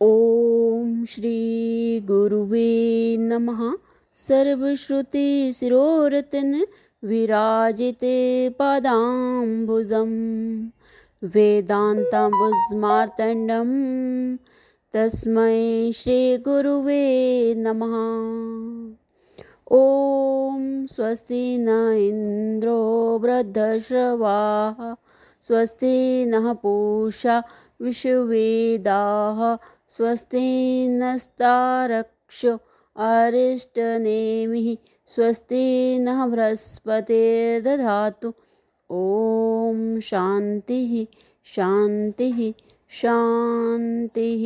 ओम श्री गुरुवे नमः। सर्वश्रुतिशिरोरत्न विराजिते पादाम्बुजं वेदान्ताम्बुजमार्तण्डं तस्मै श्री गुरुवे नमः। ओम स्वस्ति न इंद्रो वृद्धश्रवाः स्वस्ति नः पूषा विश्ववेदाः स्वस्ति नस्तारक्षो अरिष्टनेमिः स्वस्ति नः बृहस्पतिर्दधातु। ओम शांतिः शांतिः शांतिः।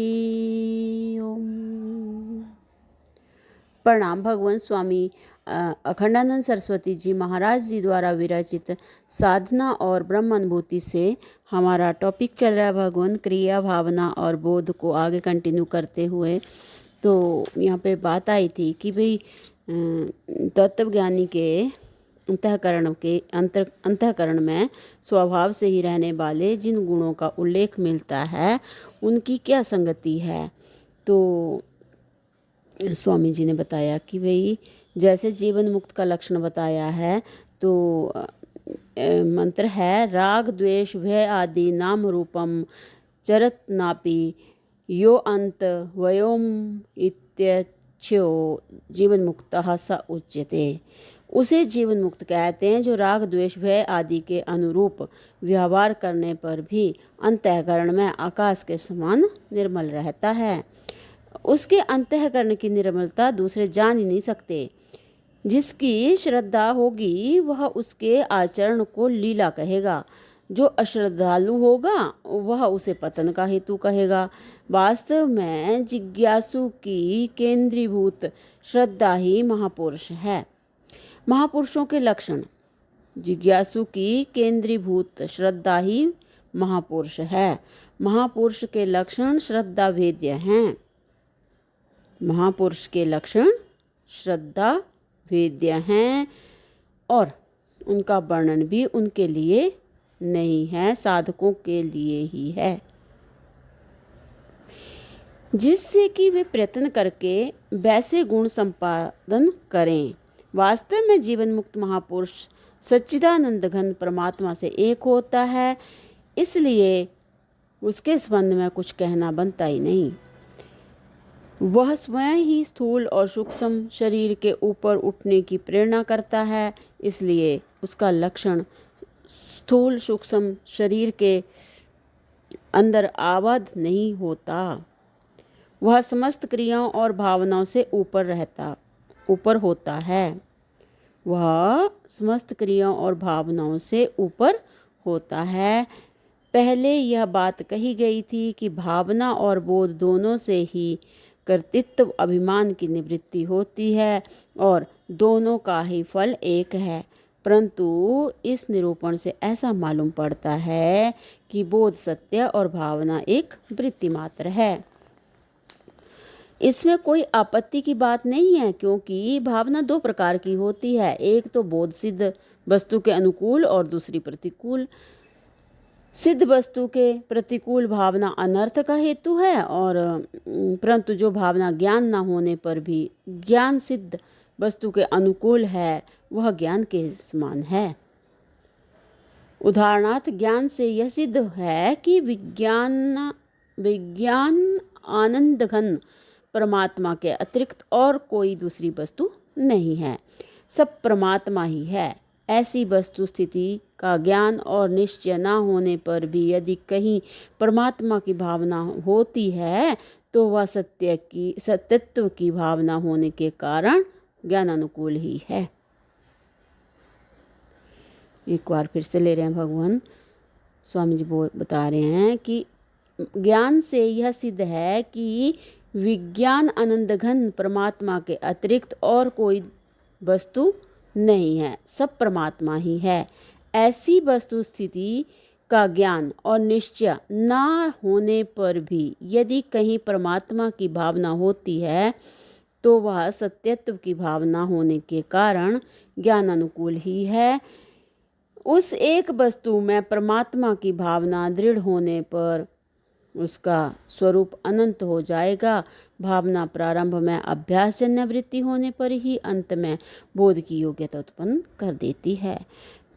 ओम प्रणाम। भगवान स्वामी अखंडानंद सरस्वती जी महाराज जी द्वारा विरचित साधना और ब्रह्म अनुभूति से हमारा टॉपिक चल रहा है भगवान क्रिया, भावना और बोध को आगे कंटिन्यू करते हुए। तो यहाँ पे बात आई थी कि भाई तत्वज्ञानी के अंतःकरण में स्वभाव से ही रहने वाले जिन गुणों का उल्लेख मिलता है उनकी क्या संगति है। तो स्वामी जी ने बताया कि भाई जैसे जीवन मुक्त का लक्षण बताया है, तो मंत्र है राग द्वेष भय आदि नाम रूपम चरत नापि यो अंत वयोम इत्यच्छो जीवन मुक्तः स उच्यते। उसे जीवन मुक्त कहते हैं जो राग द्वेष भय आदि के अनुरूप व्यवहार करने पर भी अंतःकरण में आकाश के समान निर्मल रहता है। उसके अंतःकरण की निर्मलता दूसरे जान ही नहीं सकते। जिसकी श्रद्धा होगी वह उसके आचरण को लीला कहेगा, जो अश्रद्धालु होगा वह उसे पतन का हेतु कहेगा। वास्तव में जिज्ञासु की केंद्रीभूत श्रद्धा ही महापुरुष है। महापुरुषों के लक्षण। जिज्ञासु की केंद्रीभूत श्रद्धा ही महापुरुष है। महापुरुष के लक्षण श्रद्धा भेद्य हैं। महापुरुष के लक्षण श्रद्धा भेद्य हैं और उनका वर्णन भी उनके लिए नहीं है, साधकों के लिए ही है, जिससे कि वे प्रयत्न करके वैसे गुण संपादन करें। वास्तव में जीवन मुक्त महापुरुष सच्चिदानंद घन परमात्मा से एक होता है, इसलिए उसके संबंध में कुछ कहना बनता ही नहीं। वह स्वयं ही स्थूल और सूक्ष्म शरीर के ऊपर उठने की प्रेरणा करता है, इसलिए उसका लक्षण स्थूल सूक्ष्म शरीर के अंदर आबद्ध नहीं होता। वह समस्त क्रियाओं और भावनाओं से ऊपर होता है। वह समस्त क्रियाओं और भावनाओं से ऊपर होता है। पहले यह बात कही गई थी कि भावना और बोध दोनों से ही कर्तृत्व अभिमान की निवृत्ति होती है और दोनों का ही फल एक है। परंतु इस निरूपण से ऐसा मालूम पड़ता है कि बोध सत्य और भावना एक वृत्ति मात्र है। इसमें कोई आपत्ति की बात नहीं है, क्योंकि भावना दो प्रकार की होती है, एक तो बोध सिद्ध वस्तु के अनुकूल और दूसरी प्रतिकूल। सिद्ध वस्तु के प्रतिकूल भावना अनर्थ का हेतु है, और परंतु जो भावना ज्ञान न होने पर भी ज्ञान सिद्ध वस्तु के अनुकूल है वह ज्ञान के समान है। उदाहरणार्थ ज्ञान से यह सिद्ध है कि विज्ञान आनंद घन परमात्मा के अतिरिक्त और कोई दूसरी वस्तु नहीं है, सब परमात्मा ही है। ऐसी वस्तु स्थिति का ज्ञान और निश्चय न होने पर भी यदि कहीं परमात्मा की भावना होती है तो वह सत्यत्व की भावना होने के कारण ज्ञान अनुकूल ही है। एक बार फिर से ले रहे हैं भगवान स्वामी जी बता रहे हैं कि ज्ञान से यह सिद्ध है कि विज्ञान आनंद घन परमात्मा के अतिरिक्त और कोई वस्तु नहीं है, सब परमात्मा ही है। ऐसी वस्तु स्थिति का ज्ञान और निश्चय न होने पर भी यदि कहीं परमात्मा की भावना होती है तो वह सत्यत्व की भावना होने के कारण ज्ञान अनुकूल ही है। उस एक वस्तु में परमात्मा की भावना दृढ़ होने पर उसका स्वरूप अनंत हो जाएगा। भावना प्रारंभ में अभ्यासजन्य वृत्ति होने पर ही अंत में बोध की योग्यता उत्पन्न कर देती है।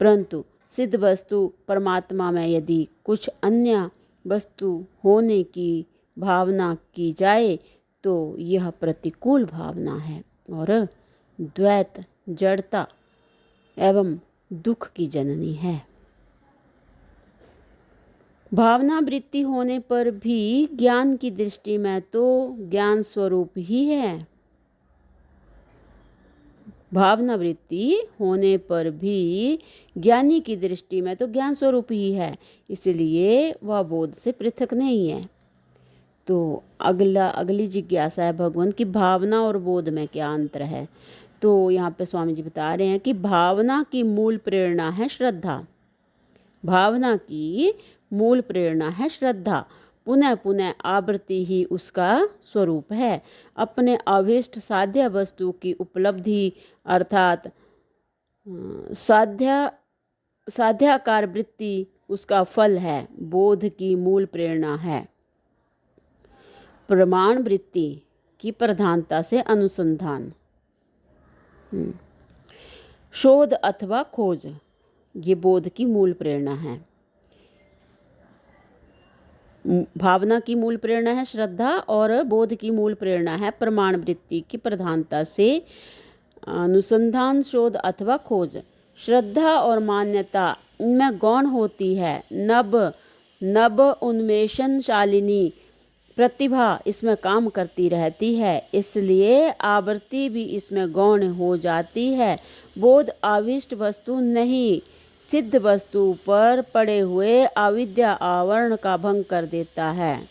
परंतु सिद्ध वस्तु परमात्मा में यदि कुछ अन्य वस्तु होने की भावना की जाए तो यह प्रतिकूल भावना है और द्वैत, जड़ता एवं दुख की जननी है। भावना वृत्ति होने पर भी ज्ञान की दृष्टि में तो ज्ञान स्वरूप ही है। भावना वृत्ति होने पर भी ज्ञानी की दृष्टि में तो ज्ञान स्वरूप ही है, इसलिए वह बोध से पृथक नहीं है। तो अगली जिज्ञासा है भगवान की भावना और बोध में क्या अंतर है। तो यहाँ पे स्वामी जी बता रहे हैं कि भावना की मूल प्रेरणा है श्रद्धा। भावना की मूल प्रेरणा है श्रद्धा। पुनः पुनः आवृत्ति ही उसका स्वरूप है। अपने अभीष्ट साध्य वस्तु की उपलब्धि अर्थात साध्याकार वृत्ति उसका फल है। बोध की मूल प्रेरणा है प्रमाण वृत्ति की प्रधानता से अनुसंधान, शोध अथवा खोज, ये बोध की मूल प्रेरणा है। भावना की मूल प्रेरणा है श्रद्धा और बोध की मूल प्रेरणा है प्रमाण वृत्ति की प्रधानता से अनुसंधान, शोध अथवा खोज। श्रद्धा और मान्यता इनमें गौण होती है। नब उन्मेषण शालिनी प्रतिभा इसमें काम करती रहती है, इसलिए आवृत्ति भी इसमें गौण हो जाती है। बोध आविष्ट वस्तु नहीं, सिद्ध वस्तु पर पड़े हुए अविद्या आवरण का भंग कर देता है।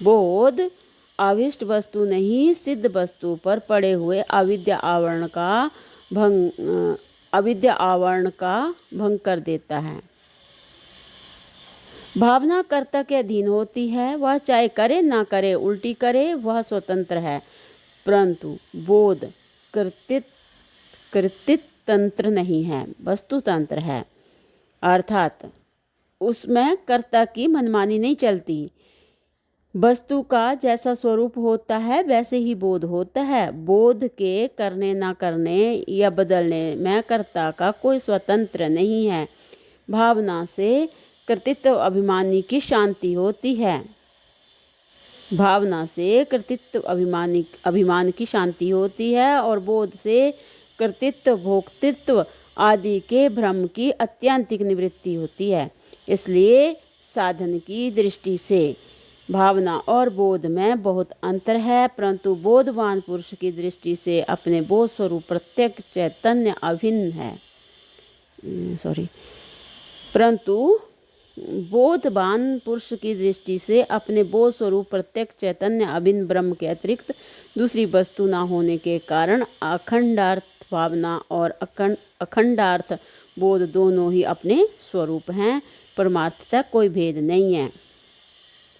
बोध आविष्ट वस्तु नहीं, सिद्ध वस्तु पर पड़े हुए अविद्या आवरण का भंग कर देता है। भावना कर्ता के अधीन होती है, वह चाहे करे ना करे, उल्टी करे, वह स्वतंत्र है। परंतु बोध कृतितंत्र नहीं है, वस्तुतंत्र है। अर्थात उसमें कर्ता की मनमानी नहीं चलती। वस्तु का जैसा स्वरूप होता है वैसे ही बोध होता है। बोध के करने ना करने या बदलने में कर्ता का कोई स्वतंत्र नहीं है। भावना से कृतित्व अभिमानी की शांति होती है। भावना से कृतित्व अभिमान की शांति होती है और बोध से कृतित्व, भोक्तृत्व आदि के भ्रम की अत्यंतिक निवृत्ति होती है। इसलिए साधन की दृष्टि से भावना और बोध में बहुत अंतर है, परंतु बोधवान पुरुष की दृष्टि से अपने बोध स्वरूप प्रत्यक्ष चैतन्य अभिन्न है। परंतु बोधवान पुरुष की दृष्टि से अपने बोध स्वरूप प्रत्यक्ष चैतन्य अभिन्न ब्रह्म के अतिरिक्त दूसरी वस्तु न होने के कारण अखंडार्थ भावना और अखंडार्थ बोध दोनों ही अपने स्वरूप हैं। परमार्थतः कोई भेद नहीं है।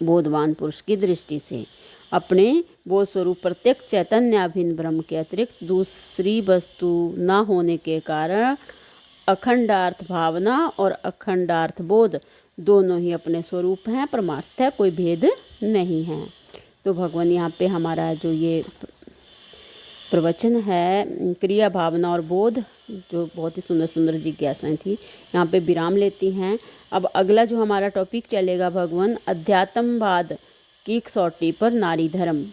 बोधवान पुरुष की दृष्टि से अपने बोध स्वरूप प्रत्यक्ष चैतन्य अभिन्न ब्रह्म के अतिरिक्त दूसरी वस्तु न होने के कारण अखंडार्थ भावना और अखंडार्थ बोध दोनों ही अपने स्वरूप हैं। परमार्थतः कोई भेद नहीं है। तो भगवान यहाँ पे हमारा जो ये प्रवचन है क्रिया, भावना और बोध, जो बहुत ही सुंदर सुंदर जिज्ञासाएं थी, यहाँ पे विराम लेती हैं। अब अगला जो हमारा टॉपिक चलेगा भगवान अध्यात्मवाद की कसौटी पर नारी धर्म।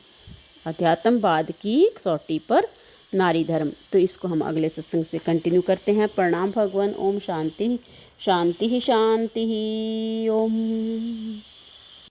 अध्यात्मवाद की कसौटी पर नारी धर्म, तो इसको हम अगले सत्संग से कंटिन्यू करते हैं। प्रणाम भगवान। ओम शांति शांति शांति। ओम।